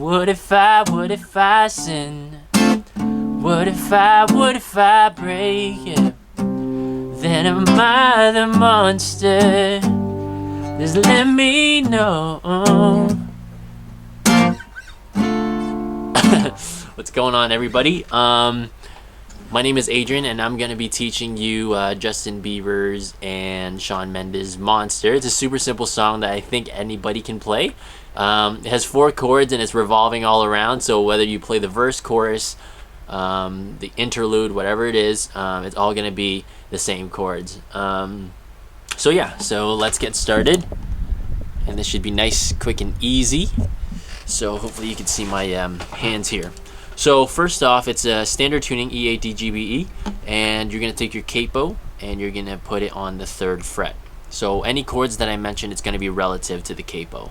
What if I sin? What if I break it? Then am I the monster? Just let me know. What's going on, everybody? My name is Adrian, and I'm going to be teaching you Justin Bieber's and Shawn Mendes' Monster. It's a super simple song that I think anybody can play. It has 4 chords and it's revolving all around, so whether you play the verse, chorus, the interlude, whatever it is, it's all going to be the same chords. So let's get started. And this should be nice, quick, and easy. So hopefully you can see my hands here. So first off, it's a standard tuning, E, A, D, G, B, E, and you're going to take your capo and you're going to put it on the 3rd fret. So any chords that I mentioned, it's going to be relative to the capo.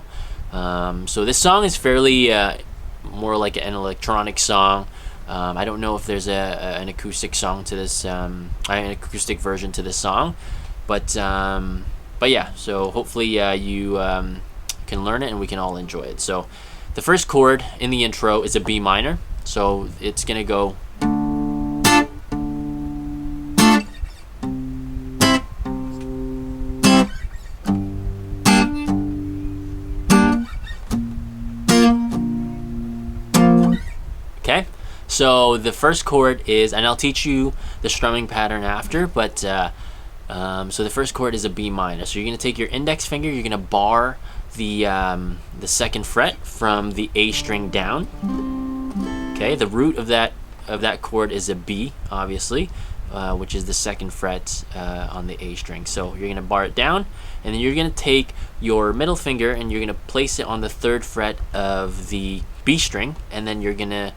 So this song is fairly more like an electronic song. I don't know if there's an acoustic song to this, an acoustic version to this song, but yeah. So hopefully you can learn it and we can all enjoy it. So the first chord in the intro is a B minor. So it's gonna go. Okay, so the first chord is, and I'll teach you the strumming pattern after, but so the first chord is a B minor. So you're gonna take your index finger, you're gonna bar the 2nd fret from the A string down. Okay, the root of that chord is a B, obviously, which is the 2nd fret on the A string. So you're gonna bar it down, and then you're gonna take your middle finger and you're gonna place it on the 3rd fret of the B string, and then you're gonna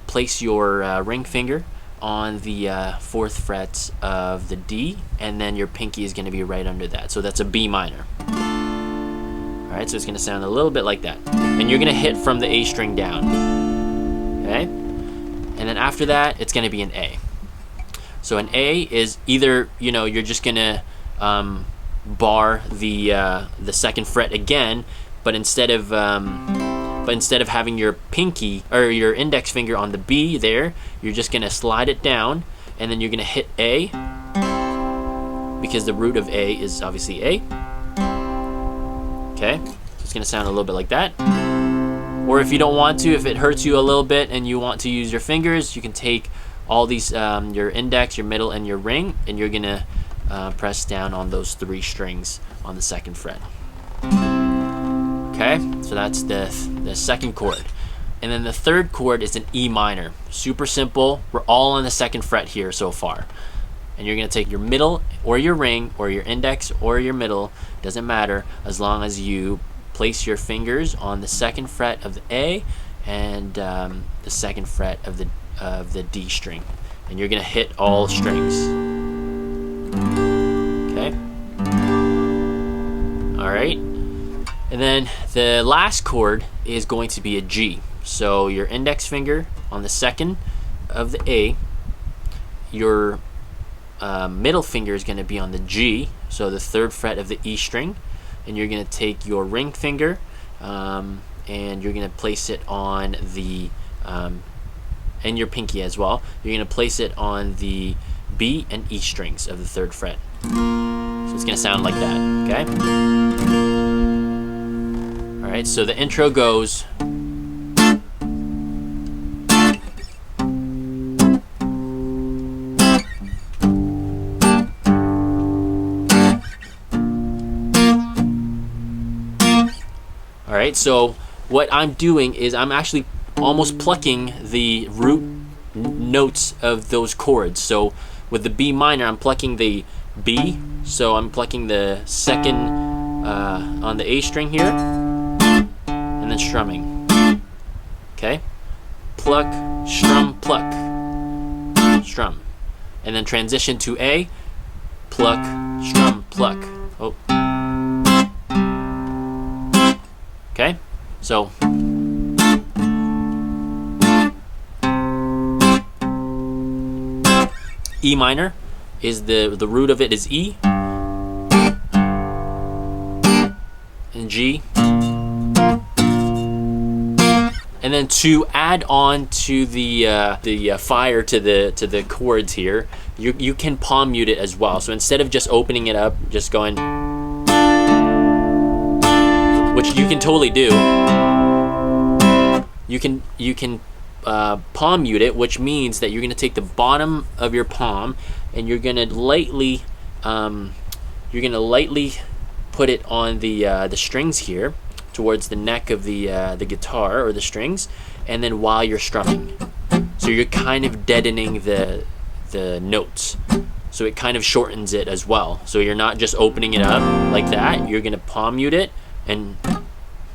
place your ring finger on the 4th fret of the D, and then your pinky is gonna be right under that. So that's a B minor. All right, so it's gonna sound a little bit like that, and you're gonna hit from the A string down. Okay, and then after that it's going to be an A. So an A is either, you're just going to bar the 2nd fret again, but instead of having your pinky or your index finger on the B there, you're just going to slide it down, and then you're going to hit A, because the root of A is obviously A. Okay, so it's going to sound a little bit like that. Or if you don't want to, if it hurts you a little bit and you want to use your fingers, you can take all these, your index, your middle, and your ring, and you're going to press down on those 3 strings on the 2nd fret. Okay, so that's the 2nd chord. And then the 3rd chord is an E minor. Super simple. We're all on the 2nd fret here so far. And you're going to take your middle or your ring or your index or your middle, doesn't matter, as long as you place your fingers on the 2nd fret of the A and the 2nd fret of the D string, and you're gonna hit all strings. Okay. All right. And then the last chord is going to be a G. So your index finger on the 2nd of the A, your middle finger is going to be on the G, so the 3rd fret of the E string. And you're going to take your ring finger and you're going to place it on the, and your pinky as well, you're going to place it on the B and E strings of the 3rd fret. So it's going to sound like that, okay? Alright, so the intro goes. Alright, so what I'm doing is I'm actually almost plucking the root notes of those chords. So with the B minor, I'm plucking the B, so I'm plucking the 2nd on the A string here, and then strumming. Okay? Pluck, strum, pluck, strum. And then transition to A, pluck, strum, pluck. Oh. Okay, so E minor is the root of it is E, and G, And then to add on to the fire to the chords here, you can palm mute it as well. So instead of just opening it up, just going, which you can totally do. You can palm mute it, which means that you're gonna take the bottom of your palm and you're gonna lightly put it on the strings here, towards the neck of the guitar or the strings, and then while you're strumming, so you're kind of deadening the notes, so it kind of shortens it as well. So you're not just opening it up like that, you're gonna palm mute it, and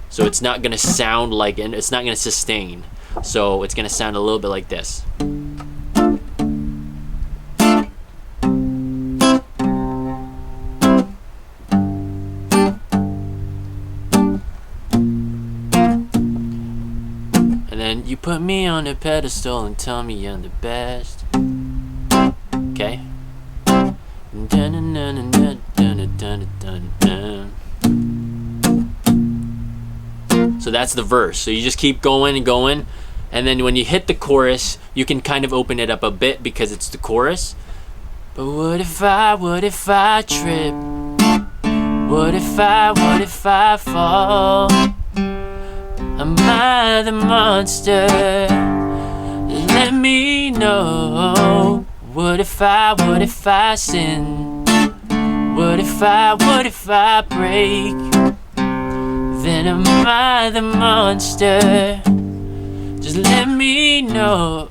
so it's not gonna sound like, and it's not gonna sustain, so it's gonna sound a little bit like this. You put me on a pedestal and tell me I'm the best. Okay. So that's the verse. So you just keep going and going, and then when you hit the chorus, you can kind of open it up a bit because it's the chorus. But what if I trip? What if I fall? Am I the monster? Let me know. What if I sin? What if I break? Then am I the monster? Just let me know.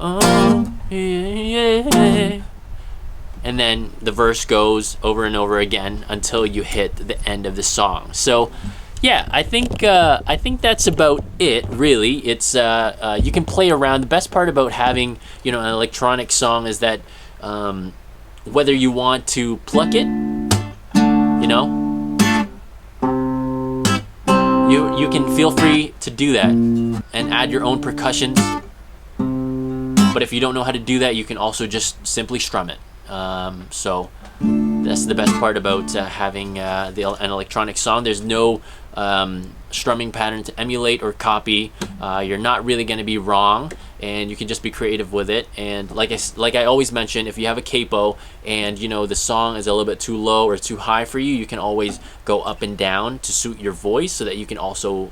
Yeah. And then the verse goes over and over again until you hit the end of the song. So yeah, I think that's about it, really. It's you can play around. The best part about having, an electronic song is that whether you want to pluck it, you can feel free to do that and add your own percussions. But if you don't know how to do that, you can also just simply strum it. So that's the best part about having an electronic song. There's no strumming pattern to emulate or copy. You're not really going to be wrong, and you can just be creative with it. And like I always mention, if you have a capo and the song is a little bit too low or too high for you, you can always go up and down to suit your voice so that you can also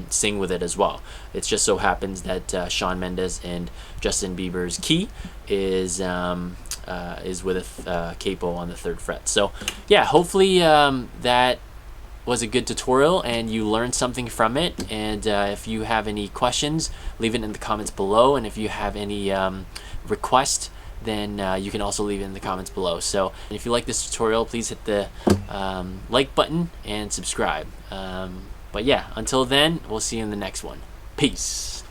sing with it as well. It just so happens that Shawn Mendes and Justin Bieber's key is with a capo on the 3rd fret. So yeah, hopefully that was a good tutorial and you learned something from it. And if you have any questions, leave it in the comments below. And if you have any requests, then you can also leave it in the comments below. So if you like this tutorial, please hit the like button and subscribe. But yeah, until then, we'll see you in the next one. Peace.